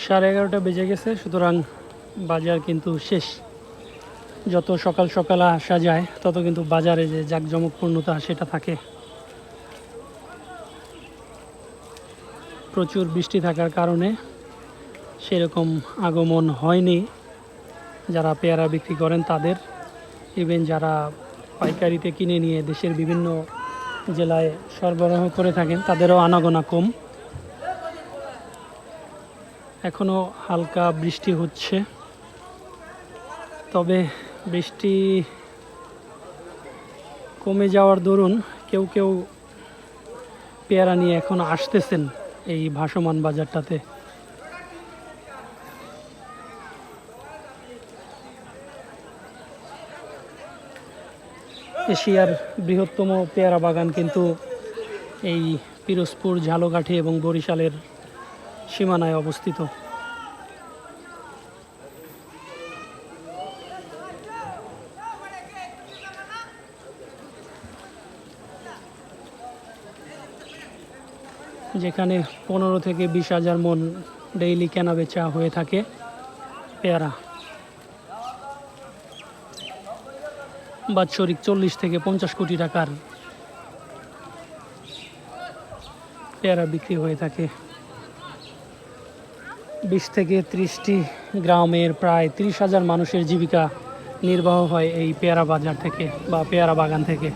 11:30 বেজে গেছে, সুতরাং বাজার কিন্তু শেষ। যত সকাল সকাল আসা যায় তত কিন্তু বাজারে যে জাঁকজমকপূর্ণতা সেটা থাকে। প্রচুর বৃষ্টি থাকার কারণে সেরকম আগমন হয়নি যারা পেয়ারা বিক্রি করেন তাদের। ইভেন যারা পাইকারিতে কিনে নিয়ে দেশের বিভিন্ন জেলায় সরবরাহ করে থাকেন তাদেরও আনাগোনা কম। এখনও হালকা বৃষ্টি হচ্ছে, তবে বৃষ্টি কমে যাওয়ার দরুন কেউ কেউ পেয়ারা নিয়ে এখন আসতেছেন এই ভাসমান বাজারটাতে। এশিয়ার বৃহত্তম পেয়ারা বাগান কিন্তু এই পিরোজপুর, ঝালকাঠি এবং বরিশালের সীমানায় অবস্থিত। যেখানে 15 থেকে 20,000 মন ডেইলি কেনা বেচা হয়ে থাকে পেয়ারা। বাৎসরিক 40 থেকে 50 কোটি টাকার পেয়ারা বিক্রি হয়ে থাকে। 20 থেকে 30টি গ্রামের প্রায় 30,000 মানুষের জীবিকা নির্বাহ হয় এই পেয়ারা বাজার থেকে বা পেয়ারা বাগান থেকে।